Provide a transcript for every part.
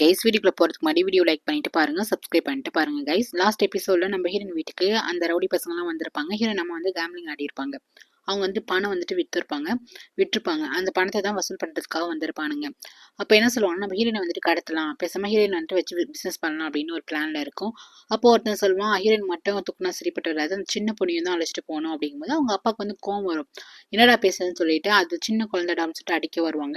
Guys வீடியோக்குள்ள போறதுக்கு முன்னாடி வீடியோ லைக் பண்ணிட்டு பாருங்க, சப்ஸ்கிரைப் பண்ணிட்டு பாருங்க கைஸ். லாஸ்ட் எபிசோட்ல நம்ம ஹீரோயின் வீட்டுக்கு அந்த ரவுடி பசங்கலாம் வந்திருப்பாங்க. ஹீரோயின் நம்ம வந்து கேம்லிங் ஆடி இருப்பாங்க. அவங்க வந்து பணம் வந்துட்டு விட்டுருப்பாங்க. அந்த பணத்தை தான் வசூல் பண்றதுக்காக வந்திருப்பானுங்க. அப்போ என்ன சொல்லுவாங்க, நம்ம ஹீரோயினை வந்துட்டு கடத்தலாம், பேசாம ஹீரோயின் வந்துட்டு வச்சு பிசினஸ் பண்ணலாம் அப்படின்னு ஒரு பிளான்ல இருக்கும். அப்போ ஒருத்தன் சொல்லுவான், ஹீரோயின் மட்டும் துக்குனா சரிப்பட்டு வராது, அந்த சின்ன பொண்ணையும் தான் அழைச்சிட்டு போகணும் அப்படிங்கும்போது அவங்க அப்பாவுக்கு வந்து கோவம் வரும். என்னடா பேசுறதுன்னு சொல்லிட்டு அது சின்ன குழந்தைடான்னு சொல்லிட்டு அடிக்க வருவாங்க.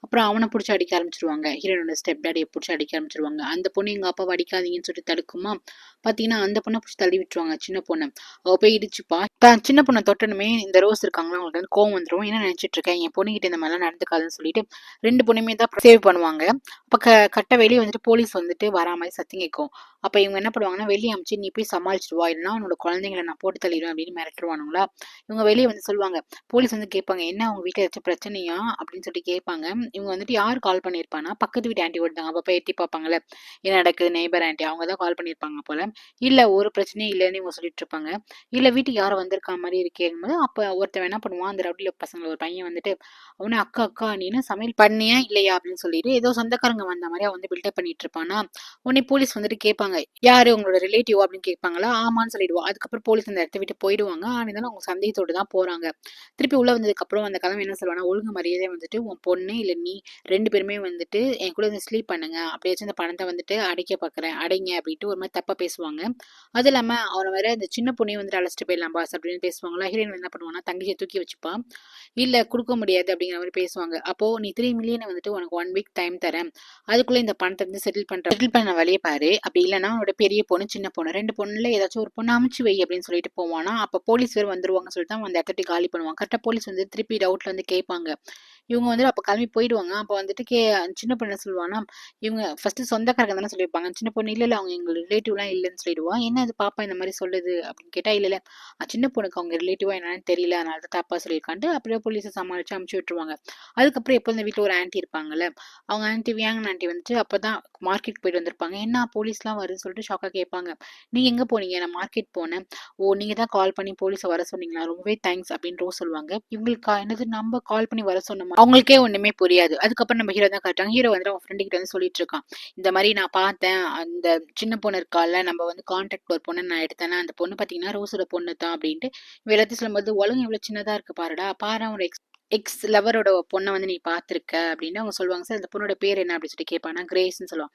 அப்புறம் அவனை பிடிச்சி அடிக்க ஆரம்பிச்சிருவாங்க. ஹீரோனோட ஸ்டெப் டாடியை பிடிச்சி அடிக்க ஆரம்பிச்சிருவாங்க. அந்த பொண்ணு எங்க அப்பாவை அடிக்காதீங்கன்னு சொல்லிட்டு தடுக்குமா, பாத்தீங்கன்னா அந்த பொண்ணை பிடிச்சி தள்ளி விட்டுருவாங்க. சின்ன பொண்ணு அவ போய் இடிச்சுப்பா. தான் சின்ன பொண்ணை தொட்டனுமே இந்த ரோஸ் இருக்காங்களா, அவங்களுக்கு வந்து கோவம் வந்துடும். என்ன நினைச்சிட்டு இருக்கேன், என் பொண்ணுகிட்ட இந்த மாதிரிலாம் நடந்துக்காதுன்னு சொல்லிட்டு ரெண்டு பொண்ணுமே தான் சேவ் பண்ணுவாங்க. அப்ப கட்ட வெளியே வந்துட்டு போலீஸ் வந்துட்டு வரா மாதிரி சத்தம் கேட்கும். அப்ப இவங்க என்ன பண்ணுவாங்கன்னா, வெளியே அமிச்சு நீ போய் சமாளிச்சுட்டு வா, இல்லைன்னா உன்னோட குழந்தைங்களை நான் போட்டு தள்ளிடுவேன் அப்படின்னு மிரட்டுவானுங்களா. இவங்க வெளியே வந்து சொல்லுவாங்க. போலீஸ் வந்து கேட்பாங்க, என்ன அவங்க வீட்டுல ஏதாச்சும் பிரச்சனையா அப்படின்னு சொல்லிட்டு கேட்பாங்க. இவங்க வந்துட்டு யார் கால் பண்ணியிருப்பானா, பக்கத்து வீட்டு ஆண்டி ஓடுதாங்க. அப்ப போய் எட்டி பார்ப்பாங்கல்ல, என்ன நடக்குது, நெய்பர் ஆண்டி அவங்க தான் கால் பண்ணியிருப்பாங்க போல. இல்ல ஒரு பிரச்சனையும் இல்லைன்னு இவங்க சொல்லிட்டு இருப்பாங்க. இல்ல வீட்டுக்கு யாரும் வந்திருக்கா மாதிரி இருக்கேங்கும்போது அப்ப ஒருத்தன் என்ன பண்ணுவான், அந்த ரவுடில பசங்க ஒரு பையன் வந்துட்டு அவனை அக்கா அக்கா நீ என்ன சமையல் பண்ணியா இல்லையா அப்படின்னு சொல்லிட்டு ஏதோ சொந்தக்காரங்க வந்த மாதிரி அவன் வந்து பில்டப் பண்ணிட்டு இருப்பானா. உடனே போலீஸ் வந்துட்டு கேட்பாங்க, யாரு உங்களோட ரிலேட்டிவ் அப்படின்னு கேட்பாங்களா. ஆமான்னு சொல்லிடுவோம். அதுக்கப்புறம் போலீஸ் அந்த இடத்த விட்டு போயிடுவாங்க. ஆனாலும் அவங்க சந்தேகத்தோடு தான் போறாங்க. திருப்பி உள்ள வந்ததுக்கு அப்புறம் அந்த கிழமை என்ன சொல்லுவானா, ஒழுங்கு மரியாதை வந்துட்டு உன் பொண்ணு இல்ல நீ ரெண்டு பேருமே வந்துட்டு என் கூட வந்து ஸ்லீப் பண்ணுங்க, அப்படியாச்சும் இந்த பணத்தை வந்துட்டு அடைக்க பாக்குறேன், அடைங்க அப்படின்ட்டு ஒரு மாதிரி தப்பா பேசுவாங்க. அது இல்லாம அவனை வேற இந்த சின்ன பொண்ணையும் வந்துட்டு அழைச்சிட்டு போயிடலாம் பாஸ் அப்படின்னு பேசுவாங்களா. ஹீரோயின் என்ன பண்ணுவானா, தங்கச்சியை தூக்கி வச்சுப்பான். இல்ல கொடுக்க முடியாது அப்படிங்கிற மாதிரி பேசுவாங்க. அப்போ நீ 3 மில்லியன் வந்துட்டு உனக்கு 1 வீக் டைம் தரேன், அதுக்குள்ள இந்த பணத்தை வந்து செட்டில் பண்ண வழியை பாரு, அப்படி இல்லைன்னா உன்னோட பெரிய பொண்ணு சின்ன பொண்ணு ரெண்டு பொண்ணுல ஏதாச்சும் ஒரு பொண்ணு அமுச்சு வை அப்படின்னு சொல்லிட்டு போவானா. அப்ப போலீஸ் வேறு வந்துருவாங்கன்னு சொல்லிட்டு அவன் அந்த இடத்த காலி பண்ணுவான். கரெக்டா போலீஸ் வந்து திருப்பி டவுட்ல வந்து கேட்பாங்க. இவங்க வந்து அப்ப கிளம்பி போயிடுவாங்க. அப்ப வந்துட்டு சின்ன பொண்ணு என்ன சொல்லுவானா, இவங்க ஃபர்ஸ்ட் சொந்தக்காரங்க தானே சொல்லியிருப்பாங்க. சின்ன பொண்ணு இல்ல இல்ல அவங்க எங்க ரிலேட்டிவ்லாம் இல்லைன்னு சொல்லிடுவா. என்ன அது பாப்பா இந்த மாதிரி சொல்லுது அப்படின்னு கேட்டா, இல்ல இல்ல சின்ன பொண்ணுக்கு அவங்க ரிலேட்டிவா என்னன்னு தெரியல, அதனால தான் தப்பா சொல்லியிருக்கான்ட்டு அப்படியே போலீஸை சமாளிச்சு அமுச்சு விட்டுருவாங்க. அதுக்கப்புறம் எப்போ இந்த வீட்டுல ஒரு ஆன்ட்டி இருப்பாங்கல்ல, அவங்க ஆன்ட்டி வியாங் ஆன்ட்டி வந்துட்டு அப்பதான் மார்க்கெட் போயிட்டு வந்திருப்பாங்க. என்ன போலீஸ்லாம் வருதுன்னு சொல்லிட்டு ஷாக்கா கேட்பாங்க. நீங்க எங்க போனீங்க, நான் மார்க்கெட் போனேன். ஓ நீங்க தான் கால் பண்ணி போலீஸை வர சொன்னீங்களா, ரொம்பவே தேங்க்ஸ் அப்படின்னு ரோஸ் சொல்லுவாங்க. இவங்களுக்கு என்னது நம்ம கால் பண்ணி வர சொன்னோமா, அவங்களுக்கே ஒண்ணுமே புரியாது. அதுக்கப்புறம் நம்ம ஹீரோ தான் காட்டுறாங்க. ஹீரோ வந்து அவங்க ஃப்ரெண்டு கிட்ட வந்து சொல்லிட்டு இருக்கான், இந்த மாதிரி நான் பார்த்தேன், அந்த சின்ன பொண்ணு இருக்கால, நம்ம வந்து கான்டாக்ட் ஒரு பொண்ணு நான் எடுத்தேன்னா அந்த பொண்ணு பாத்தீங்கன்னா ரோஸோட பொண்ணு தான் அப்படின்ட்டு எல்லாத்தையும் சொல்லும்போது, உலகம் எவ்வளவு சின்னதா இருக்கு பாருடா, பாரு ஒரு எக்ஸ் லவரோட பொண்ணை வந்து நீ பாத்திருக்க அப்படின்னு அவங்க சொல்லுவாங்க. சார் அந்த பொண்ணோட பேர் என்ன அப்படின்னு சொல்லிட்டு கேட்பானா, கிரேஸ்ன்னு சொல்லுவான்.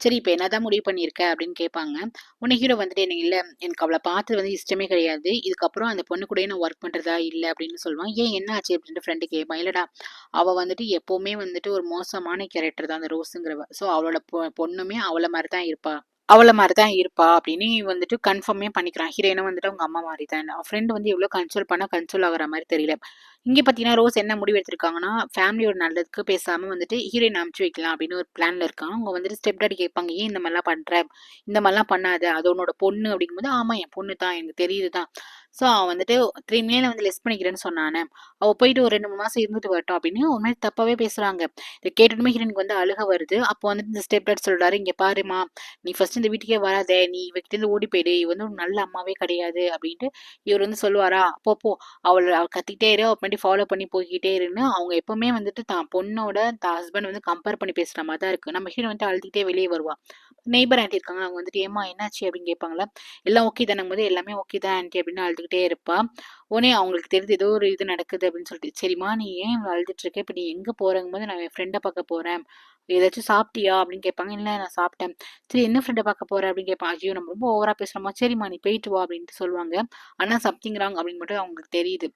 சரி இப்ப என்னதான் முடிவு பண்ணிருக்க அப்படின்னு கேட்பாங்க. உன்னை ஹீரோ வந்துட்டு எனக்கு இல்ல, எனக்கு அவளை பார்த்தது வந்து இஷ்டமே கிடையாது, இதுக்கப்புறம் அந்த பொண்ணு கூட நான் ஒர்க் பண்றதா இல்ல அப்படின்னு சொல்லுவான். ஏன் என்ன ஆச்சு அப்படின்ட்டு ஃப்ரெண்டு கேட்பான். இல்லடா அவ வந்துட்டு எப்பவுமே வந்துட்டு ஒரு மோசமான கேரக்டர் தான் அந்த ரோஸுங்கிறவ. சோ அவளோட பொண்ணுமே அவள மாதிரிதான் இருப்பா அப்படின்னு வந்துட்டு கன்ஃபார்மே பண்ணிக்கிறான். ஹீரோயினும் வந்துட்டு அவங்க அம்மா மாதிரி தான். அவன் ஃப்ரெண்ட் வந்து எவ்வளவு கன்சோல் பண்ணா கன்சோல் ஆகுற மாதிரி தெரியல. இங்க பாத்தீங்கன்னா ரோஸ் என்ன முடிவு எடுத்திருக்காங்கன்னா, ஃபேமிலியோட நல்லதுக்கு பேசாம வந்துட்டு ஹீரோயின் அமுச்சு வைக்கலாம் அப்படின்னு ஒரு பிளான்ல இருக்கான். அவங்க வந்துட்டு ஸ்டெப் டாடி கேட்பாங்க, ஏன் இந்த மாதிரிலாம் பண்ற, இந்த மாதிரிலாம் பண்ணாத, அது உன்னோட பொண்ணு அப்படிங்கும்போது, ஆமா என் பொண்ணு தான் எனக்கு தெரியுதுதான். சோ அவன் வந்துட்டு 3 மில்லியன் வந்து லெஸ் பண்ணிக்கிறேன்னு சொன்னானே, அவ போயிட்டு ஒரு 2 3 மாசம் இருந்துட்டு வரட்டும் அப்படின்னு ஒரு மாதிரி தப்பாவே பேசுறாங்க. இதை கேட்டுட்டுமே ஹீரோனுக்கு வந்து அழுக வருது. அப்போ வந்துட்டு இந்த ஸ்டெப் டாட் சொல்றாரு, இங்க பாருமா நீ ஃபர்ஸ்ட் இந்த வீட்டுக்கே வராத, நீ இவகிட்ட இருந்து ஓடி போயிடு, இவ வந்து ஒரு நல்ல அம்மாவே கிடையாது அப்படின்ட்டு இவர் வந்து சொல்லுவாரா. அப்போ போ அவள் கத்திட்டே இரு, அவ பண்ணி ஃபாலோ பண்ணி போய்கிட்டே இருன்னு அவங்க எப்பவுமே வந்துட்டு தான் பொண்ணோட தான் ஹஸ்பண்ட் வந்து கம்பேர் பண்ணி பேசுற மாதிரி தான் இருக்கு. நம்ம ஹீரோ வந்துட்டு அழுதுகிட்டே வெளியே வருவா. நெய்பர் ஆண்டி இருக்காங்க, அவங்க வந்துட்டு ஏமா என்னாச்சு அப்படின்னு கேட்பாங்களா. எல்லாம் ஓகே தானே போது, எல்லாமே ஓகே தான் ஆண்டி அப்படின்னு அழுதுகிட்டே இருப்பா. உடனே அவங்களுக்கு தெரிஞ்சு ஏதோ ஒரு இது நடக்குது அப்படின்னு சொல்லிட்டு, சரிம்மா நீ ஏன் இவ்வளவு அழுதுட்டு இருக்க, இப்ப நீ எங்க போறங்கும் போது, நான் என் ஃப்ரெண்டை பார்க்க போறேன், ஏதாச்சும் சாப்பிட்டியா அப்படின்னு கேட்பாங்க. இல்ல நான் சாப்பிட்டேன். சரி என்ன ஃப்ரெண்டை பார்க்க போற அப்படின்னு கேட்பான். ஐயோ நம்ம ரொம்ப ஓவரா பேசுறோமா, சரிம்மா நீ போயிட்டு வா அப்படின்ட்டு சொல்லுவாங்க. ஆனா சம்திங் ராங் அப்படின்னு மட்டும் அவங்களுக்கு தெரியுது.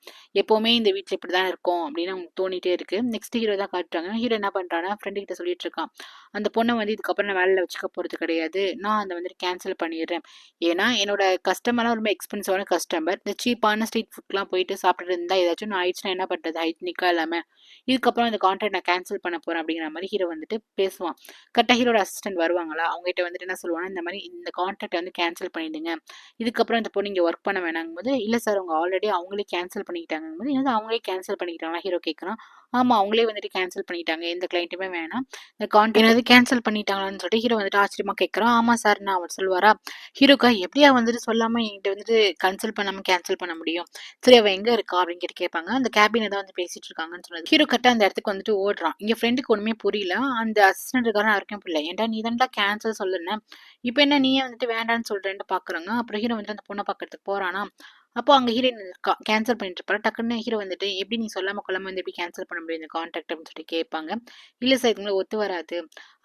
எப்பவுமே இந்த வீட்டுல இப்படிதான் இருக்கும் அப்படின்னு அவங்களுக்கு தோணிட்டே இருக்கு. நெக்ஸ்ட் ஹீரோ தான் காட்டுறாங்க. ஹீரோ என்ன பண்றான்னா, ஃப்ரெண்டு கிட்ட சொல்லிட்டு இருக்கான், அந்த பொண்ணை வந்து இதுக்கப்புறம் நான் வேலையில வச்சுக்க போறது கிடையாது, நான் அதை வந்துட்டு கேன்சல் பண்ணிடுறேன். ஏன்னா என்னோட கஸ்டமர்லாம் ரொம்ப எக்ஸ்பென்சிவான கஸ்டமர், இந்த சீப்பான ஸ்ட்ரீட் ஃபுட்லாம் போயிட்டு சாப்பிட்டுட்டு இருந்தா ஏதாச்சும் நான் ஆயிடுச்சுன்னா என்ன பண்றது, ஹைஜீனிக்கா இல்லாம, இதுக்கப்புறம் இந்த கான்ட்ராக்ட் நான் கேன்சல் பண்ண போறேன் அப்படிங்கிற மாதிரி ஹீரோ வந்துட்டு பேசுவான். கரெக்டா ஹீரோட அசிஸ்டன்ட் வருவாங்களா, அவங்க கிட்ட வந்துட்டு என்ன சொல்லுவாங்க, இந்த மாதிரி இந்த கான்ட்ராக்ட் வந்து கேன்சல் பண்ணிடுங்க, இதுக்கப்புறம் இந்த பொண்ணு இங்க ஒர்க் பண்ண வேணாங்கும் போது, இல்ல சார் அவங்க ஆல்ரெடி அவங்களே கேன்சல் பண்ணிக்கிட்டாங்க போது, என்னது அவங்களே கேன்சல் பண்ணிக்கிட்டாங்களா ஹீரோ கேட்கறான். ஆமா அவங்களே வந்துட்டு கேன்சல் பண்ணிட்டாங்க, எந்த கிளைண்ட்டுமே வேணாம், இந்த கான்ட்ராக்ட் என்னது கேன்சல் பண்ணிட்டாங்களான்னு சொல்லிட்டு ஹீரோ வந்துட்டு ஆச்சரியமா கேட்குறான். ஆமா சார் நான் அவர் சொல்லுவாரா, ஹீரோக்கா எப்படியா வந்துட்டு சொல்லாம என்கிட்ட வந்துட்டு கன்சல்ட் பண்ணாம கேன்சல் பண்ண முடியும், சரி அவ எங்க இருக்கா அப்படின்னு கேட்பாங்க. அந்த கேபினை தான் வந்து பேசிட்டு இருக்காங்கன்னு சொன்னது ஹீரோ கரெக்டா அந்த இடத்துக்கு வந்துட்டு ஓடுறான். இங்க ஃப்ரெண்டுக்கு ஒண்ணுமே புரியல, அந்த அசிஸ்டன்ட் இருக்காரன் யாருக்கும் புரியல, ஏன்டா நீ தான்டா கேன்சல் சொல்லுன, இப்போ என்ன நீயே வந்துட்டு வேண்டான்னு சொல்றேன்னு பாக்குறாங்க. அப்புறம் ஹீரோ வந்துட்டு அந்த பொண்ணை பாக்கிறதுக்கு போறானா, அப்போ அங்க ஹீரோயின் இருக்கா கேன்சல் பண்ணிட்டு இருப்பாரு. டக்குன்னு ஹீரோ வந்துட்டு எப்படி நீ சொல்லாம கொள்ளாம வந்து எப்படி கேன்சல் பண்ண முடியும் இந்த கான்ட்ராக்ட் அப்படின்னு சொல்லிட்டு கேட்பாங்க. இல்ல சார் இதுங்களை ஒத்து வராது,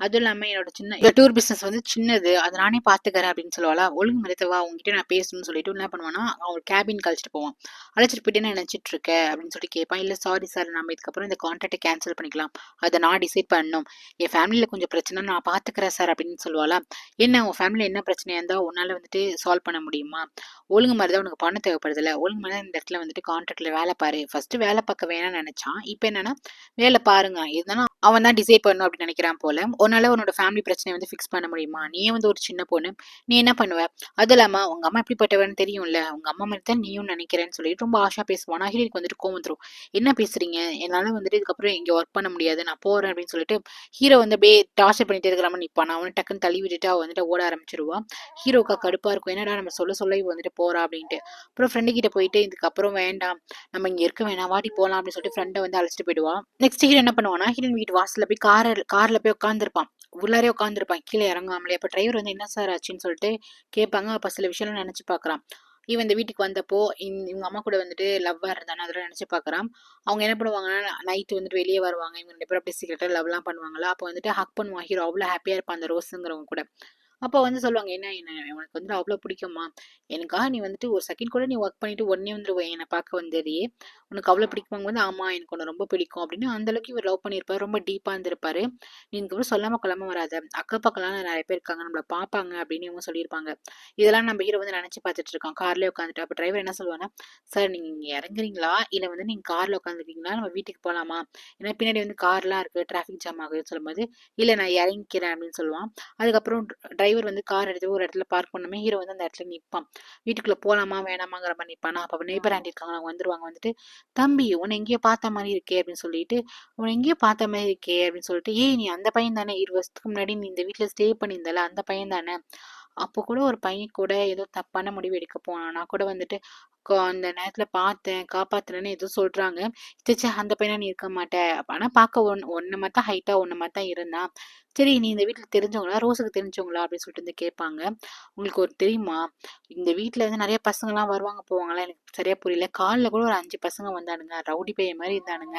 அதுவும் இல்லாம என்னோட சின்ன டூர் பிசினஸ் வந்து சின்னது, அதை நானே பாத்துக்கிறேன் அப்படின்னு சொல்லுவாளா. ஒழுங்கு மரியாதை உங்ககிட்ட நான் பேசணும்னு சொல்லிட்டு என்ன பண்ணுவானா அவங்க கேபின் கழிச்சிட்டு போவான். அழைச்சிட்டு போயிட்டு என்ன நினைச்சிட்டு இருக்க அப்படின்னு சொல்லி கேட்பான். இல்ல சாரி சார் நம்ம இதுக்கப்புறம் இந்த கான்ட்ராக்டை கேன்சல் பண்ணிக்கலாம், அதை நான் டிசைட் பண்ணணும், என் ஃபேமிலியில கொஞ்சம் பிரச்சனை நான் பாத்துக்கிறேன் சார் அப்படின்னு சொல்லுவாளா. என்ன உன் ஃபேமிலியில என்ன பிரச்சனையா இருந்தா உன்னால வந்துட்டு சால்வ் பண்ண முடியுமா, ஒழுங்கு மாதிரி தான் உனக்கு பணம் தேவைப்படுது இல்ல, ஒழுங்கு மாதிரி இந்த இடத்துல வந்துட்டு கான்ட்ராக்ட்ல வேலை பாரு, ஃபர்ஸ்ட் வேலை பார்க்க வேணாம்னு நினைச்சான், இப்போ என்னன்னா வேலை பாருங்க இருந்தாலும் அவன் தான் டிசைட் பண்ணணும் அப்படின்னு நினைக்கிறான் போல. உன்னால உன்னோட ஃபேமிலி பிரச்சனையை வந்து ஃபிக்ஸ் பண்ண முடியுமா, நீயே வந்து ஒரு சின்ன பொண்ணு, நீ என்ன பண்ணுவ, அது இல்லாம உங்க அம்மா எப்படிப்பட்டவன்னு தெரியும்ல, உங்க அம்மா மாதிரி தான் நீயும் நினைக்கிறேன்னு சொல்லிட்டு ரொம்ப ஆஷா பேசுவான். ஹீரோக்கு வந்துட்டு கோவம் வந்துரும், என்ன பேசுறீங்க, என்னால வந்துட்டு இதுக்கப்புறம் இங்க ஒர்க் பண்ண முடியாது நான் போறேன் அப்படின்னு சொல்லிட்டு ஹீரோ வந்து அப்படியே டார்ச்சர் பண்ணிட்டே இருக்கிறாம நிப்பான். அவனை டக்குன்னு தள்ளி விட்டுட்டு அவ வந்துட்டு ஓட ஆரம்பிச்சிருவா. ஹீரோக்கா கடுப்பா இருக்கும், என்னடா நம்ம சொல்ல சொல்ல இவ வந்துட்டு போறா அப்படின்ட்டு. அப்புறம் ஃப்ரெண்டு கிட்ட போயிட்டு இதுக்கப்புறம் வேண்டாம் நம்ம இங்க இருக்க வேணாம் வாட்டி போலாம் அப்படின்னு சொல்லிட்டு ஃப்ரெண்டை வந்து அழைச்சிட்டு போயிடுவான். நெக்ஸ்ட் ஹீரோ என்ன பண்ணுவானா, ஹீரோயின் வீட்டு வாசல்ல போய் கார்ல போய் உட்காந்துருப்பான், உள்ளாரே உட்காந்துருப்பான் கீழே இறங்காமலே. அப்ப டிரைவர் வந்து என்ன சார் ஆச்சுன்னு சொல்லிட்டு கேட்பாங்க. அப்ப சில விஷயம் நினைச்சு பாக்குறான். இவன் இந்த வீட்டுக்கு வந்தப்போ இவங்க அம்மா கூட வந்துட்டு லவ்வா இருந்தானே அதெல்லாம் நினைச்சு பாக்குறான். அவங்க என்ன பண்ணுவாங்கன்னா நைட்டு வந்துட்டு வெளியே வருவாங்க, இவங்க ரெண்டு பேரும் அப்படியே சீக்கிரட்டா லவ்லாம் பண்ணுவாங்களா. அப்போ வந்துட்டு ஹக் பண்ணுவான் ஹீரோ, அவ்வளவு ஹாப்பியா இருப்பான் அந்த ரோஸுங்கிறவங்க கூட. அப்போ வந்து சொல்லுவாங்க, என்ன என்ன உனக்கு வந்துட்டு அவ்வளோ பிடிக்குமா, எனக்கா நீ வந்துட்டு ஒரு செகண்ட் கூட நீ ஒர்க் பண்ணிட்டு உடனே வந்துடுவ என்னை பார்க்க வந்ததையே, உனக்கு அவ்வளோ பிடிக்குமாங்க வந்து ஆமா எனக்கு உன்னை ரொம்ப பிடிக்கும் அப்படின்னு அந்த அளவுக்கு இவர் லவ் பண்ணியிருப்பாரு, ரொம்ப டீப்பா இருந்திருப்பாரு. நீ இதுக்கப்புறம் சொல்லாம கொள்ளாம வராத, அக்க பக்கம்லாம் நிறைய பேர் இருக்காங்க நம்மள பார்ப்பாங்க அப்படின்னு இவங்க சொல்லியிருப்பாங்க. இதெல்லாம் நம்ம ஹீரோ வந்து நினைச்சு பார்த்துட்டு இருக்கான் கார்லயே உட்காந்துட்டு. அப்போ டிரைவர் என்ன சொல்லுவானா, சார் நீங்க இங்க இறங்குறீங்களா இல்ல வந்து நீங்க கார்ல உட்காந்துருக்கீங்களா, நம்ம வீட்டுக்கு போலாமா, ஏன்னா பின்னாடி வந்து கார்லாம் இருக்கு டிராஃபிக் ஜாம் ஆகுதுன்னு சொல்லும்போது இல்ல நான் இறங்கிக்கிறேன் அப்படின்னு சொல்லுவான். அதுக்கப்புறம் டிரைவர் வந்து கார் எடுத்து ஒரு இடத்துல பார்க் பண்ணுமே ஹீரோ வந்து அந்த இடத்துல நிற்பான். வீட்டுக்குள்ள போலாமா வேணாமாங்கிற மாதிரி நிற்பானா. அப்போ நெய்பர் ஆண்டி இருக்காங்க அவங்க வந்துருவாங்க. வந்துட்டு தம்பி உன்னை எங்கேயோ பார்த்த மாதிரி இருக்கே அப்படின்னு சொல்லிட்டு, உன்னை எங்கேயோ பார்த்த மாதிரி இருக்கே அப்படின்னு சொல்லிட்டு, ஏய் நீ அந்த பையன் தானே 20 வருஷத்துக்கு முன்னாடி நீ இந்த வீட்டுல ஸ்டே பண்ணியிருந்தல அந்த பையன் தானே, அப்போ கூட ஒரு பையன் கூட ஏதோ தப்பான முடிவு எடுக்க போனான், நான் கூட வந்துட்டு அந்த நேரத்துல பார்த்தேன் காப்பாத்துறேன்னு ஏதோ சொல்றாங்க, ச்சே அந்த பையனா நீ இருக்க மாட்ட, ஆனா பார்க்க ஒன்னு மட்டும் ஹைட்டா ஒன்னு மட்டும் இருந்தான், சரி நீ இந்த வீட்டுல தெரிஞ்சவங்களா ரோஸுக்கு தெரிஞ்சவங்களா அப்படின்னு சொல்லிட்டு வந்து கேட்பாங்க. உங்களுக்கு ஒரு தெரியுமா, இந்த வீட்டுல வந்து நிறைய பசங்க எல்லாம் வருவாங்க போவாங்களா எனக்கு சரியா புரியல, காலைல கூட ஒரு 5 பசங்க வந்தானுங்க, ரவுடி பையன் மாதிரி இருந்தானுங்க,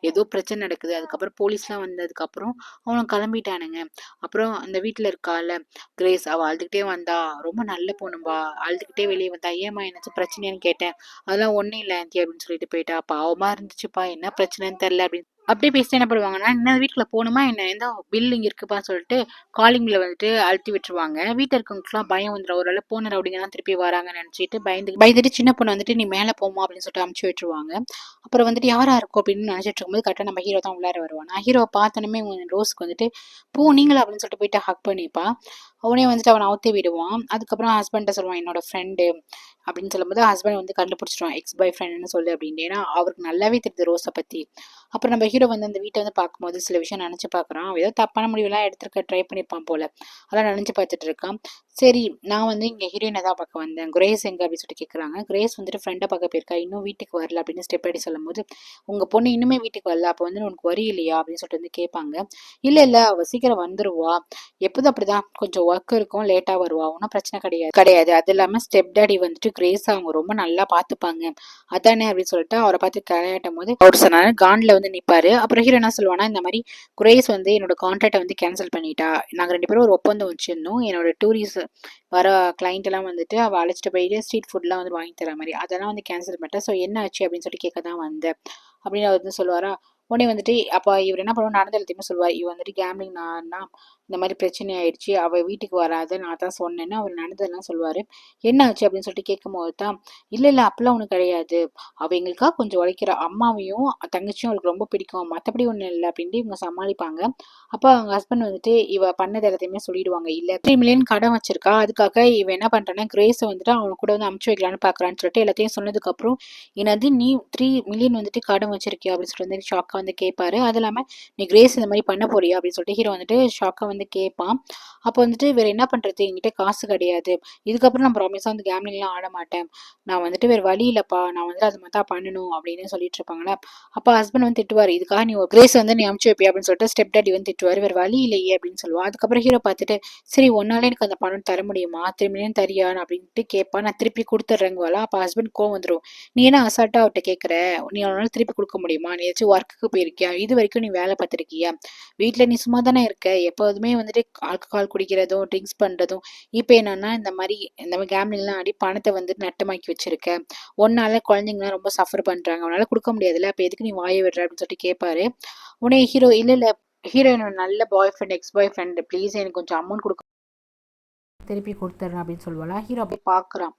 ஏதோ பிரச்சனை நடக்குது, அதுக்கப்புறம் போலீஸ்லாம் வந்ததுக்கு அப்புறம் அவனும் கிளம்பிட்டானுங்க, அப்புறம் அந்த வீட்டுல இருக்கால கிரேஸ் அவ அழுதுகிட்டே வந்தா, ரொம்ப நல்ல பொண்ணும்பா, அழுதுகிட்டே வெளியே வந்தா, ஏமா என்னாச்சும் பிரச்சனையான்னு கேட்டேன், அதெல்லாம் ஒண்ணும் இல்லை ஆன்ட்டி அப்படின்னு சொல்லிட்டு போயிட்டா, பாவமா இருந்துச்சுப்பா என்ன பிரச்சனைன்னு தெரியல அப்படின்னு அப்படியே பேசிட்டு என்ன பண்ணுவாங்கன்னா, என்ன வீட்டுக்குள்ள போகணுமா என்ன, எந்த பில் இங்க இருக்குப்பான்னு சொல்லிட்டு காலிங் பில்ல வந்துட்டு அழுத்தி விட்டுருவாங்க. வீட்டுல இருக்கவங்களுக்குலாம் பயம் வந்துடும், ஒரு வேளை போன ரவுடிங்க தான் திருப்பி வராங்கன்னு நினைச்சிட்டு பயந்துட்டு சின்ன பொண்ணு வந்துட்டு நீ மேல போமா அப்படின்னு சொல்லிட்டு அமுச்சு விட்டுருவாங்க. அப்புறம் வந்துட்டு யாரா இருக்கும் அப்படின்னு நினைச்சிட்டு இருக்கும்போது கரெக்டா நம்ம ஹீரோ தான் உள்ளார வருவான். நான் ஹீரோவை பார்த்தனுமே ரோஸ்க்கு வந்துட்டு பூ நீங்களா அப்படின்னு சொல்லிட்டு போயிட்டு ஹக் பண்ணிப்பா. அவனே வந்துட்டு அவனை அவுத்தி விடுவான். அதுக்கப்புறம் ஹஸ்பண்ட சொல்லுவான் என்னோட ஃப்ரெண்டு அப்படின்னு சொல்லும்போது ஹஸ்பண்ட் வந்து கண்டுபிடிச்சிருவான் எக்ஸ் பாய் ஃப்ரெண்ட்னு சொல்லு அப்படின்ட்டு, ஏன்னா அவருக்கு நல்லாவே தெரியுது ரோஸை பத்தி. அப்புறம் நம்ம ஹீரோ வந்து அந்த வீட்டை வந்து பார்க்கும்போது சில விஷயம் நினைச்சு பார்க்குறான், ஏதோ தப்பான முடிவுலாம் எடுத்துருக்க ட்ரை பண்ணியிருப்பான் போல, அதெல்லாம் நினைச்சு பார்த்துட்டு இருக்கான். சரி நான் வந்து இங்க ஹீரோயினை தான் பார்க்க வந்தேன், கிரேஸ் எங்க அப்படின்னு சொல்லிட்டு கேட்குறாங்க. கிரேஸ் வந்துட்டு ஃப்ரெண்டை பார்க்க போயிருக்கா, இன்னும் வீட்டுக்கு வரல அப்படின்னு ஸ்டெப் அடி சொல்லும் போது, உங்க பொண்ணு இன்னுமே வீட்டுக்கு வரல, அப்போ வந்து உனக்கு வரி இல்லையா அப்படின்னு சொல்லிட்டு வந்து கேட்பாங்க. இல்ல இல்ல அவ சீக்கிரம் வந்துருவா, எப்போதும் அப்படிதான் கொஞ்சம் ஒர்க் இருக்கும் லேட்டா வருவா, ஒன்றும் பிரச்சனை கிடையாது கிடையாது, அது இல்லாம ஸ்டெப் டாடி வந்துட்டு கிரேஸ் அவங்க ரொம்ப நல்லா பார்த்துப்பாங்க அதானே அப்படின்னு சொல்லிட்டு அவரை பார்த்து கலையாட்டும் போது அவர் சொன்னாரு கான்ல வந்து நிப்பாரு. அப்புறம் ஹீரோ என்ன சொல்லுவானா, இந்த மாதிரி குரேஸ் வந்து என்னோட கான்ட்ராக்டை வந்து கேன்சல் பண்ணிட்டா, நாங்க 2 பேரும் ஒரு ஒப்பந்தம் வச்சிருந்தோம், என்னோட டூரிஸ்ட் வர கிளைண்ட் எல்லாம் வந்துட்டு அவள் அழைச்சிட்டு போயிட்டு ஸ்ட்ரீட் ஃபுட்லாம் வந்து வாங்கி தர மாதிரி அதெல்லாம் வந்து கேன்சல் பண்ணிட்டா, ஸோ என்ன ஆச்சு அப்படின்னு சொல்லி கேட்க தான் வந்தேன் அப்படின்னு அவர் வந்து சொல்லுவாரா. உடனே வந்துட்டு அப்போ இவர் என்ன பண்ணுவோம் நடந்த எல்லாத்தையுமே சொல்லுவார், இவ வந்துட்டு கேம்லிங் நான் இந்த மாதிரி பிரச்சனை ஆயிடுச்சு, அவள் வீட்டுக்கு வராத நான் தான் சொன்னேன்னு அவர் நடந்ததெல்லாம் சொல்லுவார். என்ன ஆச்சு அப்படின்னு சொல்லிட்டு கேட்கும் போது தான், இல்லை இல்லை அப்பெல்லாம் ஒன்றும் கிடையாது, அவள் எங்களுக்காக கொஞ்சம் உழைக்கிற அம்மாவையும் தங்கச்சியும் அவளுக்கு ரொம்ப பிடிக்கும், மற்றபடி ஒன்றும் இல்லை அப்படின்ட்டு இவங்க சமாளிப்பாங்க. அப்போ அவங்க ஹஸ்பண்ட் வந்துட்டு இவ பண்ணது எல்லாத்தையுமே சொல்லிடுவாங்க, இல்லை 3 மில்லியன் கடன் வச்சிருக்கா, அதுக்காக இவ என்ன பண்ணுறான்னா கிரேஸை வந்துட்டு அவனை கூட வந்து அமுச்சு வைக்கலான்னு பார்க்குறான்னு சொல்லிட்டு எல்லாத்தையும் சொன்னதுக்கப்புறம் என்னது நீ 3 மில்லியன் வந்துட்டு கடன் வச்சிருக்கியா அப்படின்னு சொல்லிட்டு வந்து ஷாக் ஷாக்கா வந்து கேட்பாரு. அது இல்லாமல் நீ கிரேஸ் இந்த மாதிரி பண்ண போறியா அப்படின்னு சொல்லிட்டு ஹீரோ வந்துட்டு ஷாக்கா வந்து கேட்பான். அப்போ வந்துட்டு வேற என்ன பண்றது, என்கிட்ட காசு கிடையாது, இதுக்கப்புறம் நான் ப்ராமிஸாக வந்து கேம்லிங்லாம் ஆட மாட்டேன், நான் வந்துட்டு வேற வழி இல்லப்பா, நான் வந்து அது மாதிரி தான் பண்ணணும் அப்படின்னு சொல்லிட்டு இருப்பாங்களா. அப்போ ஹஸ்பண்ட் வந்து திட்டுவார், இதுக்காக நீ கிரேஸ் வந்து நீ அமுச்சு வைப்பியா அப்படின்னு சொல்லிட்டு ஸ்டெப் டாடி வந்து திட்டுவார். வேற வழி இல்லையே அப்படின்னு சொல்லுவா. அதுக்கப்புறம் ஹீரோ பார்த்துட்டு சரி ஒன்னாலே எனக்கு அந்த பணம் தர முடியுமா, திரும்பியும் தரியா அப்படின்ட்டு கேட்பா. நான் திருப்பி கொடுத்துட்றேங்குவாளா. அப்போ ஹஸ்பண்ட் கோவம் வந்துடும், நீ என்ன அசால்ட்டா அவர்கிட்ட கேட்குற, நீ அவனால திருப்பி கொடுக்க முடியுமா, நீ ஏதாச்சும் ஒர்க்குக்கு போயிருக்கியா, இது வரைக்கும் நீ வேலை பார்த்துருக்கியா, வீட்டில் நீ சும்மா தானே இருக்க, எப்போதுமே வந்துட்டு ஆல்கஹால் குடிக்கிறதும் ட்ரிங்க்ஸ் பண்ணுறதும், இப்போ என்னன்னா இந்த மாதிரி கேம்லிங்லாம் ஆடி பணத்தை வந்து நட்டமாக்கி வச்சிருக்க, ஒன்னால குழந்தைங்களாம் ரொம்ப சஃபர் பண்ணுறாங்க, அவனால கொடுக்க முடியாதுல்ல, அப்போ எதுக்கு நீ வாயை விடுற அப்படின்னு சொல்லிட்டு கேட்பாரு. உடனே ஹீரோ இல்லை இல்லை, ஹீரோயினோட நல்ல boyfriend ex boyfriend please எனக்கு கொஞ்சம் அமௌண்ட் கொடுக்க திருப்பி கொடுத்துட்றேன் அப்படின்னு சொல்லுவாளா. ஹீரோ அப்படியே பார்க்குறான்,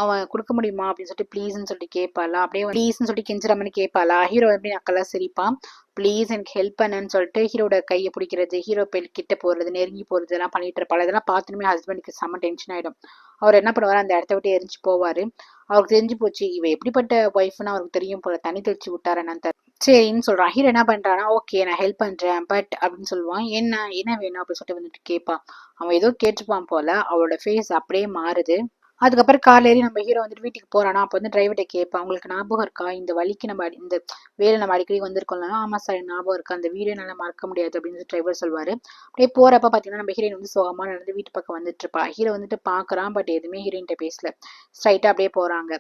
அவன் கொடுக்க முடியுமா அப்படின்னு சொல்லிட்டு ப்ளீஸ்ன்னு சொல்லிட்டு கேட்பாளா. அப்படியே ப்ளீஸ்ன்னு சொல்லிட்டு கெஞ்சுற மாதிரி கேட்பாளா. ஹீரோ எப்படி நக்கெல்லாம் சிரிப்பான். ப்ளீஸ் எனக்கு ஹெல்ப் பண்ணுன்னு சொல்லிட்டு ஹீரோட கையை பிடிக்கிறது, ஹீரோ கிட்ட போகிறது, நெருங்கி போகிறது எல்லாம் பண்ணிட்டு இருப்பாள். இதெல்லாம் பார்த்துமே ஹஸ்பண்டுக்கு செம்ம டென்ஷன் ஆகிடும். அவர் என்ன பண்ணுவார், அந்த இடத்த விட்டு எரிஞ்சு போவார். அவருக்கு தெரிஞ்சு போச்சு இவ எப்படிப்பட்ட ஒய்ஃப்னு அவருக்கு தெரியும் போல, தண்ணி தெளிச்சு விட்டாரு என்னன்னு சரின்னு சொல்றான். ஹீரோ என்ன பண்றானா, ஓகே நான் ஹெல்ப் பண்றேன் பட் அப்படின்னு சொல்லுவான். என்ன என்ன வேணும் அப்படின்னு சொல்லிட்டு வந்துட்டு கேட்பான். அவன் ஏதோ கேட்டுப்பான் போல, அவளோட ஃபேஸ் அப்படியே மாறுது. அதுக்கப்புறம் கார்ல ஏறி நம்ம ஹீரோ வந்துட்டு வீட்டுக்கு போறானா. அப்போ வந்து டிரைவர்கிட்ட கேட்பான், உங்களுக்கு ஞாபகம் இருக்கா இந்த வழிக்கு நம்ம இந்த வேலை நம்ம அடிக்கடி வந்திருக்கோம்ல. ஆமா சார் ஞாபகம் இருக்கா, அந்த வீடியோ நல்லா மறக்க முடியாது அப்படின்னு டிரைவர் சொல்வாரு. அப்படியே போறப்ப பாத்தீங்கன்னா நம்ம ஹீரோயின் வந்து சோகமா நடந்து வீட்டு பக்கம் வந்துட்டு இருப்பா. ஹீரோ வந்துட்டு பாக்குறான் பட் எதுவுமே ஹீரோயின்ட்ட பேசல, ஸ்ட்ரைட்டா அப்படியே போறாங்க.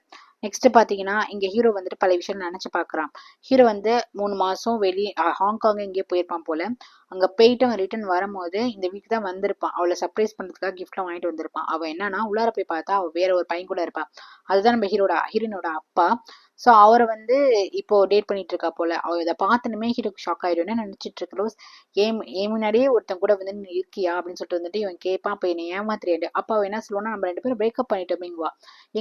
நெக்ஸ்ட் பாத்தீங்கன்னா இங்க ஹீரோ வந்துட்டு பல விஷயம் நினைச்சு பாக்குறான். ஹீரோ வந்து 3 மாசம் வெளியே ஹாங்காங் எங்கேயோ போயிருப்பான் போல. அங்க போயிட்டு அவன் ரிட்டர்ன் வரும்போது இந்த வீட்டுக்கு தான் வந்திருப்பான். அவளை சர்ப்ரைஸ் பண்றதுக்காக கிஃப்ட்லாம் வாங்கிட்டு வந்திருப்பான். அவன் என்னன்னா உள்ளார போய் பார்த்தா அவ வேற ஒரு பையன் கூட இருப்பான். அதுதான் நம்ம ஹீரோனோட அப்பா. ஸோ அவரை வந்து இப்போ டேட் பண்ணிட்டு இருக்கா போல. அவ இதை பார்த்தனுமே ஹீரோக்கு ஷாக் ஆயிடும். என்ன நினைச்சிட்டு இருக்க ரோஸ், ஏன் முன்னாடியே ஒருத்தன் கூட வந்து நீ இருக்கியா அப்படின்னு சொல்லிட்டு வந்துட்டு இவன் கேட்பான். அப்போ என்னை ஏமாத்திரியாடு. அப்பா அவ என்ன சொல்லுவானா, நம்ம 2 பேரும் பிரேக்கப் பண்ணிட்டோமேங்குவா.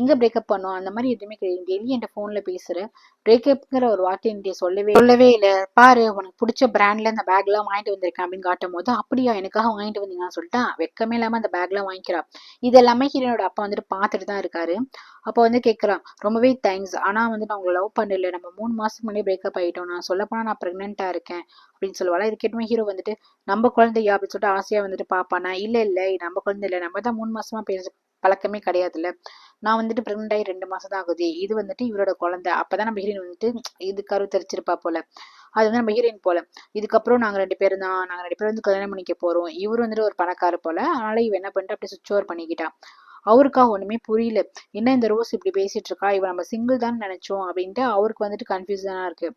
எங்க பிரேக்கப் பண்ணோம், அந்த மாதிரி எதுவுமே கிடையாது, டெய்லி என்கிட்ட போன்ல பேசுற, பிரேக்கப்ங்கிற ஒரு வார்த்தை என்கிட்ட சொல்லவே இல்லை. பாரு உனக்கு பிடிச்ச பிராண்ட்ல அந்த பேக் எல்லாம் வாங்கிட்டு வந்திருக்கேன் அப்படின்னு காட்டும் போது, அப்படியா எனக்காக வாங்கிட்டு வந்தீங்கன்னு சொல்லிட்டு வெக்கமே இல்லாம அந்த பேக் எல்லாம் வாங்கிக்கிறா. இது எல்லாமே ஹீரோனோட அப்பா வந்துட்டு பார்த்துட்டு தான் இருக்காரு. அப்போ வந்து கேட்குறான், ரொம்பவே தேங்க்ஸ், ஆனால் வந்து நான் உங்களை லவ் பண்ணல, நம்ம 3 மாசத்துக்கு முன்னாடியே பிரேக்கப் ஆகிட்டோம், நான் சொல்லப்போனால் நான் ப்ரெக்னெண்ட்டாக இருக்கேன் அப்படின்னு சொல்லுவாள். இது கேட்டுமே ஹீரோ வந்துட்டு நம்ம குழந்தையா அப்படின்னு சொல்லிட்டு ஆசையாக வந்துட்டு பார்ப்பானா. இல்லை இல்லை நம்ம குழந்தை இல்லை, நம்ம தான் 3 மாசமா பேச பழக்கமே கிடையாதுல்ல, நான் வந்துட்டு ப்ரெக்னென்ட் ஆகி 2 மாசம் தான் ஆகுது, இது வந்துட்டு இவரோட குழந்தை. அப்பதான் நம்ம ஹீரோயின் வந்துட்டு இது கரு தெரிச்சிருப்பா போல. அது வந்து நம்ம ஹீரோயின் போல. இதுக்கப்புறம் நாங்க 2 பேரும் தான், நாங்க 2 பேரும் வந்து கல்யாணம் பண்ணிக்க போறோம், இவரு வந்துட்டு ஒரு பணக்கார போல. அதனால இவ என்ன பண்ணிட்டு அப்படியே சுவிட்ச் ஓவர் பண்ணிக்கிட்டா. அவருக்கா ஒண்ணுமே புரியல, என்ன இந்த ரோஸ் இப்படி பேசிட்டு இருக்கா, இவ நம்ம சிங்கிள் தான் நினைச்சோம் அப்படின்ட்டு அவருக்கு வந்துட்டு கன்ஃபியூசனா இருக்கு.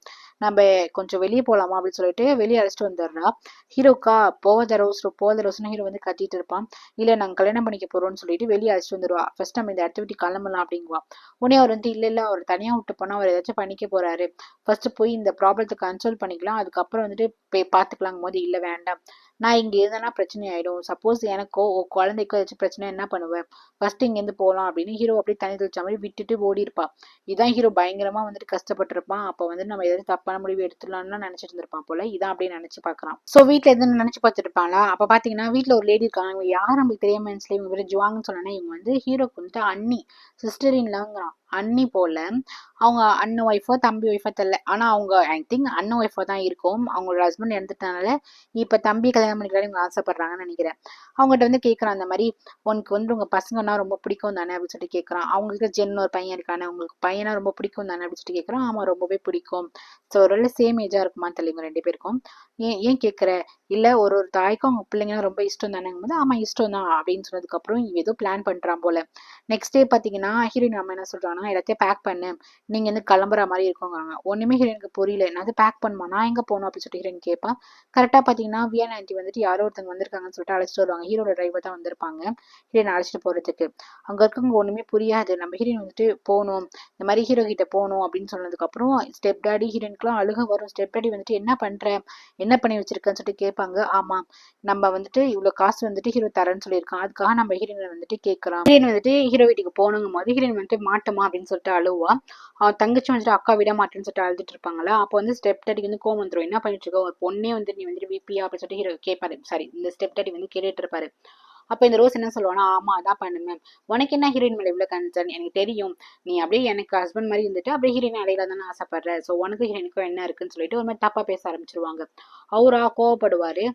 நம்ம கொஞ்சம் வெளியே போலாமா அப்படின்னு சொல்லிட்டு வெளியே அழைச்சிட்டு வந்துடுறா. ஹீரோக்கா போகாத ரோஸ்னு ஹீரோ வந்து கத்திட்டு இருப்பான். இல்ல நாங்க கல்யாணம் பண்ணிக்க போறோம்னு சொல்லிட்டு வெளியே அழைச்சிட்டு வந்துருவா. ஃபர்ஸ்ட் நம்ம இந்த இடத்த விட்டு கிளம்பலாம் அப்படிங்குவா. உடனே அவர் வந்து இல்ல அவர் தனியா விட்டு போனா அவர் ஏதாச்சும் பண்ணிக்க போறாரு, ஃபர்ஸ்ட் போய் இந்த ப்ராப்ளத்தை கன்சோல் பண்ணிக்கலாம், அதுக்கப்புறம் வந்துட்டு பாத்துக்கலாங்கும் போது இல்ல வேண்டாம், நான் இங்க இருந்தேன்னா பிரச்சனை ஆயிடும், சப்போஸ் எனக்கோ குழந்தைக்கோ ஏதாச்சும் பிரச்சனை என்ன பண்ணுவேன், ஃபர்ஸ்ட் இங்கேருந்து போகலாம் அப்படின்னு ஹீரோ அப்படியே தனி தெளிச்ச மாதிரி விட்டுட்டு ஓடி இருப்பா. இதான் ஹீரோ பயங்கரமா வந்துட்டு கஷ்டப்பட்டிருப்பான். அப்போ வந்து நம்ம ஏதாவது தப்பான முடிவு எடுத்துடலாம்னு நினைச்சிட்டு இருந்திருப்பான் போல. இதான் அப்படியே நினைச்சு பாக்குறான். சோ வீட்டுல எதுன்னு நினைச்சு பார்த்துட்டு இருப்பாங்களா. அப்ப பாத்தீங்கன்னா வீட்டுல ஒரு லேடி இருக்காங்க. இவங்க யாரும் நம்மளுக்கு தெரியாம இவங்க பேரு ஜுவாங்னு சொன்னா, இவங்க வந்து ஹீரோக்கு வந்துட்டு அண்ணி, சிஸ்டர் இன்லாங்கிறான். அண்ணி போல. அவங்க அண்ணன் ஒய்ஃபோ தம்பி ஒய்ஃபோ தெரியல, ஆனா அவங்க ஐ திங்க் அண்ணன் ஒய்ஃபோ தான் இருக்கும். அவங்களோட ஹஸ்பண்ட் இறந்துட்டனால இப்ப தம்பி கல்யாணம் பண்ணிக்கலாம் இவங்க ஆசைப்படுறாங்கன்னு நினைக்கிறேன். அவங்ககிட்ட வந்து கேட்கறான், அந்த மாதிரி உனக்கு வந்து உங்க பசங்கன்னா ரொம்ப பிடிக்கும் தானே அப்படின்னு சொல்லிட்டு கேட்கறான். அவங்களுக்கு ஜென் ஒரு பையன் இருக்கானே, உங்களுக்கு பையனா ரொம்ப பிடிக்கும் தானே அப்படின்னு சொல்லிட்டு கேட்கறான். ஆமா ரொம்பவே பிடிக்கும். ஸோ ஒரு சேம் ஏஜா இருக்குமா தெரியல 2 பேருக்கும். ஏன் ஏன் கேட்குற, இல்ல ஒரு தாய்க்கும் அவங்க பிள்ளைங்கன்னா ரொம்ப இஷ்டம் தானேங்கும் போது, ஆமா இஷ்டம் தான் அப்படின்னு சொன்னதுக்கு அப்புறம் இவ ஏதோ பிளான் பண்றான் போல. நெக்ஸ்ட் டே பாத்தீங்கன்னா ஹீரோயின் அம்மா என்ன சொல்றாங்கன்னா, எல்லாத்தையும் பேக் பண்ணு, நீங்க வந்து கிளம்புற மாதிரி இருக்கோங்க. ஒண்ணுமே ஹீரோயினுக்கு புரியல, என்னது பேக் பண்ணுமா, நான் எங்க போகணும் அப்படின்னு சொல்லிட்டு ஹீரோயின் கேட்பா. கரெக்டா பாத்தீங்கன்னா வியன் ஆன்ட்டி வந்துட்டு யாரோ ஒருத்தவங்க வந்திருக்காங்கன்னு சொல்லிட்டு அழைச்சிட்டு வருவாங்க. ஹீரோட டிரைவர் தான் வந்திருப்பாங்க ஹீரோயின் அழைச்சிட்டு போறதுக்கு. அங்க இருக்கவங்க ஒண்ணுமே புரியாது. நம்ம ஹீரோயின் வந்துட்டு போகணும், இந்த மாதிரி ஹீரோ கிட்ட போகணும் அப்படின்னு சொன்னதுக்கு அப்புறம் ஸ்டெப் டாடி ஹீரோயினுக்குலாம் அழுக வரும். ஸ்டெப் டாடி வந்துட்டு என்ன பண்ற, என்ன பண்ணி வச்சிருக்கன்னு சொல்லிட்டு கேட்பாங்க. ஆமா நம்ம வந்துட்டு இவ்வளவு காசு வந்துட்டு ஹீரோ தரேன்னு சொல்லியிருக்கான், அதுக்காக நம்ம ஹீரோயின் வந்துட்டு கேட்கறான். ஹீரோயின் வந்துட்டு ஹீரோ வீட்டுக்கு போகணுங்கும் போது ஹீரோயின் வந்துட்டு மாட்டோமா அப்படின்னு சொல்லிட்டு அழுவா. அவன் தங்கச்சி வந்துட்டு அக்கா விட மாட்டேன்னு சொல்லிட்டு அழுதுட்டு இருப்பாங்களா. அப்போ வந்து ஸ்டெப் டாடிக்கு வந்து கோவம் வந்துடும், என்ன பண்ணிட்டு இருக்க ஒரு பொண்ணே வந்து நீ வந்துட்டு விபியா அப்படின்னு சொல்லிட்டு ஹீரோ கேட்பாரு. சாரி இந்த ஸ்டெப் டாடி வந்து கேட்டுட்டு இருப்பாரு. அப்போ இந்த ரோஸ் என்ன சொல்லுவானா, ஆமா அதான் பண்ணுவேன், உனக்கு என்ன ஹீரோயின் மேல இவ்வளவு கன்சர்ன், எனக்கு தெரியும் நீ அப்படியே எனக்கு ஹஸ்பண்ட் மாதிரி இருந்துட்டு அப்படியே ஹீரோயின் அடையில தானே ஆசைப்படுற, ஸோ உனக்கு ஹீரோயினுக்கும் என்ன இருக்குன்னு சொல்லிட்டு ஒரு மாதிரி தப்பா பேச ஆரம்பிச்சிருவாங்க. அவரா கோவப்படுவாரு.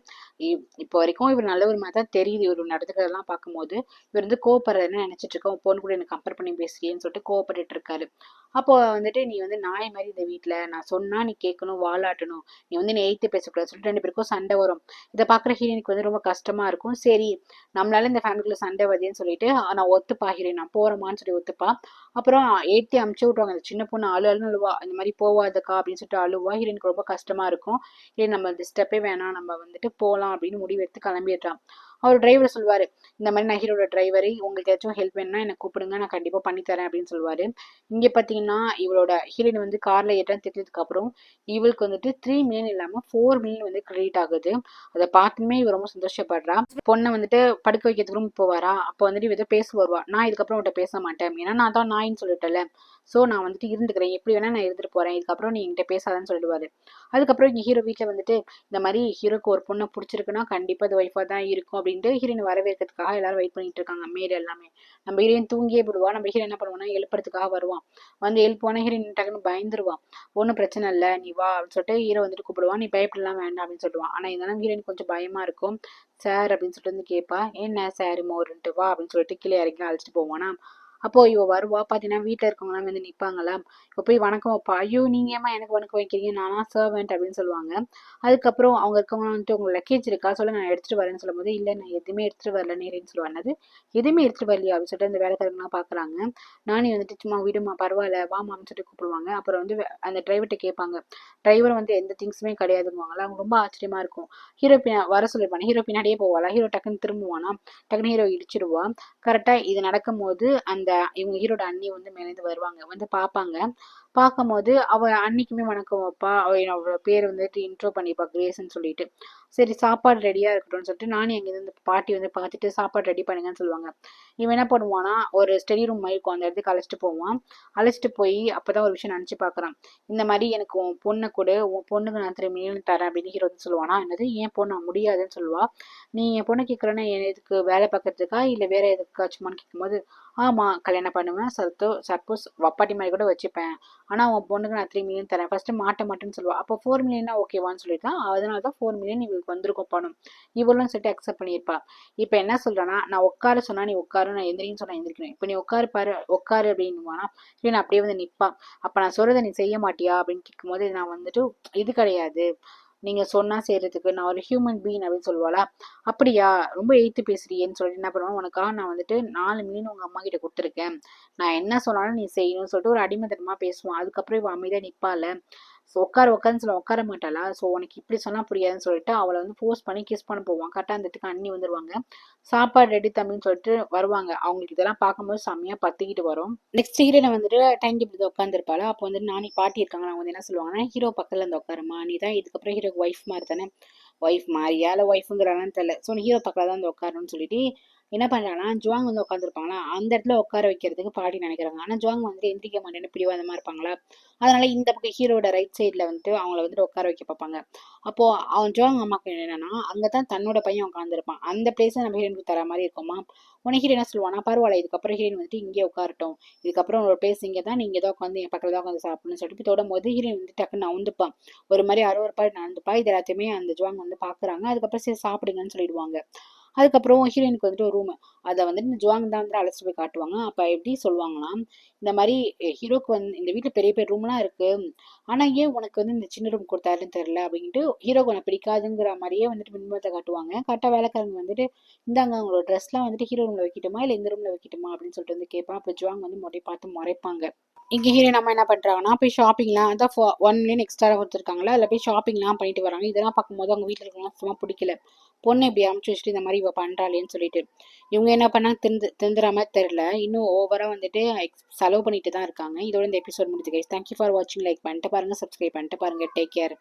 இப்போ வரைக்கும் இவர் நல்லவர் மாதிரி தான் தெரியுது, இவர் நடந்துக்கிறதெல்லாம் பார்க்கும்போது இவர் வந்து கோவப்படுறதுன்னு நினைச்சிட்டு இருக்கோம், பொண்ணு கூட எனக்கு கம்பேர் பண்ணி பேசுறியேன்னு சொல்லிட்டு கோவப்பட்டுட்டு இருக்காரு. அப்போ வந்துட்டு நீ வந்து நாய் மாதிரி இந்த வீட்டுல நான் சொன்னா நீ கேட்கணும், வாலாட்டணும், நீ வந்து நீ எய்த்து பேசக்கூடாது சொல்லிட்டு 2 பேருக்கும் சண்டை வரும். இதை பாக்குற ஹீரோனுக்கு வந்து ரொம்ப கஷ்டமா இருக்கும். சரி நம்மளால இந்த ஃபேமிலிக்குள்ள சண்டை வருதுன்னு சொல்லிட்டு நான் ஒத்துப்பா ஹீரோயின், நான் போறேமான்னு சொல்லி ஒத்துப்பா. அப்புறம் ஏத்தி அமுச்சு விட்டுருவாங்க. அந்த சின்ன பொண்ணு அழுன்னு அழுவா, இந்த மாதிரி போவாதக்கா அப்படின்னு சொல்லிட்டு அழுவா. ஹீரோனுக்கு ரொம்ப கஷ்டமா இருக்கும். இல்லை நம்ம டிஸ்டர்பே வேணாம், நம்ம வந்துட்டு போகலாம் அப்படின்னு முடிவு எடுத்து கிளம்பிடுறான். அவர் டிரைவர் சொல்லுவாரு, இந்த மாதிரி நான் ஹீரோட டிரைவரு, உங்களுக்கு ஏதாச்சும் ஹெல்ப் வேணும்னா எனக்கு கூப்பிடுங்க, நான் கண்டிப்பா பண்ணி தரேன் அப்படின்னு சொல்லுவாரு. இங்க பாத்தீங்கன்னா இவளோட ஹீரோயின் வந்து கார்ல ஏற்றான்னு தெரிஞ்சதுக்கு அப்புறம் இவளுக்கு வந்துட்டு 3 மில்லியன் இல்லாம 4 மில்லியன் வந்து கிரெடிட் ஆகுது. அதை பார்த்துமே இவ ரொம்ப சந்தோஷப்படுறா. பொண்ணை வந்துட்டு படுக்க வைக்கிறதுக்கு ரூம் போவாரா, அப்போ வந்துட்டு இவ பேச வருவா, நான் இதுக்கப்புறம் உன்கிட்ட பேச மாட்டேன், ஏன்னா நான் தான் நாயின்னு சொல்லிட்டேன்ல, ஸோ நான் வந்துட்டு இருந்துக்கிறேன், எப்படி வேணா நான் இருந்துட்டு போறேன், இதுக்கப்புறம் நீ என்கிட்ட பேசாதான்னு சொல்லிடுவாரு. அதுக்கப்புறம் இங்க ஹீரோ வீட்டில் வந்துட்டு இந்த மாதிரி ஹீரோக்கு ஒரு பொண்ணை பிடிச்சிருக்குன்னா கண்டிப்பா அது ஒய்ஃபா தான் இருக்கும் அப்படின்ட்டு ஹீரோயின் வரவேற்கிறதுக்காக எல்லாரும் வெயிட் பண்ணிட்டு இருக்காங்க. மேல் எல்லாமே நம்ம ஹீரோயின் தூங்கியே விடுவா. நம்ம ஹீரோ என்ன பண்ணுவானா எழுப்புறதுக்காக வருவான். வந்து எழுப்புவானா ஹீரோயின் டக்குன்னு பயந்துருவான். ஒன்றும் பிரச்சனை இல்லை நீ வா அப்படின்னு சொல்லிட்டு ஹீரோ வந்துட்டு கூப்பிடுவான். நீ பயப்படலாம் வேண்டாம் அப்படின்னு சொல்லுவான். ஆனா இதெல்லாம் ஹீரோயின் கொஞ்சம் பயமா இருக்கும். சார் அப்படின்னு சொல்லிட்டு வந்து கேட்பா. என்ன சார் மோருன்ட்டு வா அப்படின்னு சொல்லிட்டு கீழே இறங்கி அழைச்சிட்டு போவானா. அப்போ இவ வருவா. பாத்தீங்கன்னா வீட்டுல இருக்கவங்கலாம் வந்து நிப்பாங்களா. இப்ப போய் வணக்கம் வைப்பா. ஐயோ நீங்க ஏமா எனக்கு வணக்கம் வைக்கிறீங்க, நானா சர்வெண்ட் அப்படின்னு சொல்லுவாங்க. அதுக்கப்புறம் அவங்க இருக்கவங்க வந்துட்டு உங்க லக்கேஜ் இருக்கா சொல்ல, நான் எடுத்துட்டு வரேன்னு சொல்லும் போது இல்ல நான் எதுவுமே எடுத்துட்டு வரல நேரேன்னு சொல்லுவாங்க. எதுவுமே எடுத்துட்டு வரலையா அப்படின்னு சொல்லிட்டு அந்த வேலைக்காரங்களாம் பாக்குறாங்க. நானே வந்துட்டு சும்மா விடுமா பரவாயில்ல வாமான்னு சொல்லிட்டு கூப்பிடுவாங்க. அப்புறம் வந்து அந்த டிரைவர்கிட்ட கேட்பாங்க. டிரைவர் வந்து எந்த திங்ஸுமே கிடையாதுங்குவாங்களா. அவங்க ரொம்ப ஆச்சரியமா இருக்கும். ஹீரோ வர சொல்லிருப்பாங்க. ஹீரோ பின்னாடியே போவாளா. ஹீரோ டக்குன்னு திரும்புவானா. டக்குன்னு ஹீரோ இடிச்சிருவா. கரெக்டா இது நடக்கும் போது அந்த இவங்க ஹீரோட அண்ணி வந்து மேலேந்து வருவாங்க, வந்து பாப்பாங்க. பார்க்கும்போது அவ அன்னிக்குமே வணக்கம் வைப்பா. அவளோட பேர் வந்துட்டு இன்ட்ரோ பண்ணிப்பா கிரேஸ்ன்னு சொல்லிட்டு. சரி சாப்பாடு ரெடியா இருக்கட்டும்னு சொல்லிட்டு நானும் எங்க இருந்து பாட்டி வந்து பார்த்துட்டு சாப்பாடு ரெடி பண்ணுங்கன்னு சொல்லுவாங்க. இவன் என்ன பண்ணுவானா ஒரு ஸ்டடி ரூம் மாதிரி இருக்கும், அந்த இடத்துக்கு அழைச்சிட்டு போவான். அழைச்சிட்டு போய் அப்பதான் ஒரு விஷயம் நினைச்சு பாக்குறான். இந்த மாதிரி எனக்கு உன் பொண்ணு கூட, உன் பொண்ணுக்கு நான் 3 மில்லியன் தரேன் அப்படின்னு ஹீரோ வந்து சொல்லுவானா. என்னது ஏன் பொண்ணு முடியாதுன்னு சொல்லுவா. நீ என் பொண்ணு கேட்கறேன்னா எதுக்கு வேலை பார்க்கறதுக்கா இல்ல வேற எதுக்காச்சுமான்னு கேட்கும்போது ஆமா கல்யாணம் பண்ணுவேன், சப்போஸ் வப்பாட்டி மாதிரி கூட வச்சுப்பேன், ஆனா உன் பொண்ணுக்கு நான் 3 மில்லியன் தரேன், ஃபர்ஸ்ட் மாட்ட மாட்டேன்னு சொல்லுவா. அப்போ 4 மில்லியனா ஓகேவான்னு சொல்லிட்டான். அதனாலதான் 4 மில்லியன் இவளுக்கு வந்திருக்கும் பணம். இவளும் சொல்லிட்டு அக்செப்ட் பண்ணியிருப்பா. இப்ப என்ன சொல்றானா, நான் உட்கார சொன்னா நீ உட்காரு, நான் எந்திரின்னு சொன்னா எந்திரிக்கணும், இப்ப நீ உட்காரு பாரு உட்காரு அப்படின்னுவானா. இல்லை நான் அப்படியே வந்து நிப்பா. அப்ப நான் சொல்றதை நீ செய்ய மாட்டியா அப்படின்னு கேட்கும்போது நான் வந்துட்டு இது கிடையாது, நீங்க சொன்னா செய்யறதுக்கு நான் ஒரு ஹியூமன் பீன் அப்படின்னு சொல்லுவாளா. அப்படியா ரொம்ப எய்த்து பேசுறியேன்னு சொல்லிட்டு என்ன பண்ணுவான், உனக்காக நான் வந்துட்டு 4 மில்லியன் உங்க அம்மா கிட்ட கொடுத்துருக்கேன், நான் என்ன சொன்னாலும் நீ செய்யணும்னு சொல்லிட்டு ஒரு அடிமத்தனமா பேசுவான். அதுக்கப்புறம் இவன் அமைதியா நிப்பால. ஸோ உட்காருன்னு சொல்ல உட்கார மாட்டாளா. ஸோ உனக்கு இப்படி சொன்னா புரியாதுன்னு சொல்லிட்டு அவளை வந்து ஃபோர்ஸ் பண்ணி கிஸ் பண்ண போவான். கரெக்டாக அந்த இடத்துக்கு அண்ணி வந்துருவாங்க. சாப்பாடு ரெடி தம்பின்னு சொல்லிட்டு வருவாங்க. அவங்களுக்கு இதெல்லாம் பார்க்கும்போது செம்மையா பத்திக்கிட்டு வரும். நெக்ஸ்ட் ஹீரோனை வந்துட்டு டைம் டேபிள் உட்காந்துருப்பாளா. அப்போ வந்து நானி பாட்டி இருக்காங்க, அவங்க வந்து என்ன சொல்லுவாங்கன்னா, ஹீரோ பக்கத்துல இருந்து உட்காருமா, நீ தான் இதுக்கப்புறம் ஹீரோக்கு ஒய்ஃப் மாதிரி தானே, ஒய்ஃப் மாதிரியா இல்லை ஒய்ஃபுங்கிறான்னு தெரியல, ஸோ ஹீரோ பக்கத்துல தான் வந்து உட்காரணும்னு சொல்லிட்டு என்ன பண்றாங்கன்னா ஜுவாங் வந்து உட்காந்துருப்பாங்களா, அந்த இடத்துல உட்கார வைக்கிறதுக்கு பாட்டி நினைக்கிறாங்க. ஆனா ஜுவாங் வந்து எந்திரிக்க மாட்டேன்னு பிடிவாதமா இருப்பாங்களா. அதனால இந்த பக்கம் ஹீரோட ரைட் சைட்ல வந்துட்டு அவங்கள வந்துட்டு உட்கார வைக்க பார்ப்பாங்க. அப்போ அவன் ஜுவாங் அம்மாக்கு என்னன்னா அங்கதான் தன்னோட பையன் உட்காந்துருப்பான், அந்த பிளேஸை நம்ம ஹீரோனுக்கு தர மாதிரி இருக்குமா. உனக்கு ஹீரோ என்ன சொல்லுவானா, பரவாயில்ல இதுக்கப்புறம் ஹீரோயின் வந்துட்டு இங்கே உட்காரட்டும், இதுக்கப்புறம் ஒரு பிளேஸ் இங்கே தான், நீங்க தான் உட்காந்து என் பக்கத்துல தான் உட்காந்து சாப்பிடணும்னு சொல்லிட்டு தொடும் போது ஹீரோயின் வந்து டக்குன்னு நவுந்துப்பான். ஒரு மாதிரி அறுவறுப்பாடு நடந்துப்பா. இது எல்லாத்தையுமே அந்த ஜுவாங் வந்து பாக்குறாங்க. அதுக்கப்புறம் சரி சாப்பிடுங்கன்னு சொல்லிடுவாங்க. அதுக்கப்புறம் ஹீரோயினுக்கு வந்துட்டு ஒரு ரூம், அதை வந்துட்டு இந்த ஜுவாங் தான் வந்து அழைச்சிட்டு போய் காட்டுவாங்க. அப்ப எப்படி சொல்லுவாங்கன்னா, இந்த மாதிரி ஹீரோக்கு வந்து இந்த வீட்டுல பெரிய பெரிய ரூம்லாம் இருக்கு, ஆனா ஏன் உனக்கு வந்து இந்த சின்ன ரூம் கொடுத்தாருன்னு தெரியல அப்படின்ட்டு ஹீரோக்கு உனக்கு பிடிக்காதுங்கிற மாதிரியே வந்துட்டு பின்பத்தை காட்டுவாங்க. கரெக்டா வேலைக்காரங்க வந்துட்டு இந்தாங்க உங்களோட ட்ரெஸ் எல்லாம் வந்துட்டு ஹீரோ ரூம்ல வைக்கட்டுமா இல்ல இந்த ரூம்ல வைக்கட்டுமா அப்படின்னு சொல்லிட்டு வந்து கேட்பான். அப்ப ஜுவாங் வந்து முறை பார்த்து முறைப்பாங்க. இங்க ஹீரோ நம்ம என்ன பண்றாங்கன்னா போய் ஷாப்பிங்லாம் அதான் 1 மில்லியன் எக்ஸ்ட்ரா கொடுத்துருக்காங்களா, அதில் போய் ஷாப்பிங்லாம் பண்ணிட்டு வராங்க. இதெல்லாம் பார்க்கும்போது அவங்க வீட்டில் இருக்கலாம் சும்மா பிடிக்கல, பொண்ணு இப்படி அமுச்சு வச்சுட்டு இந்த மாதிரி இவ பண்றாளேன்னு சொல்லிட்டு இவங்க என்ன பண்ணாங்க திருந்துற மாதிரி தெரியல, இன்னும் ஓவரா வந்துட்டு செலவு பண்ணிட்டு தான் இருக்காங்க. இதோட இந்த எபிசோட் முடிஞ்சு கைஸ். தேங்க்யூ ஃபார் வாட்சிங். லைக் பண்ணிட்டு பாருங்க, சப்ஸ்கிரைப் பண்ணிட்டு பாருங்க. Take care.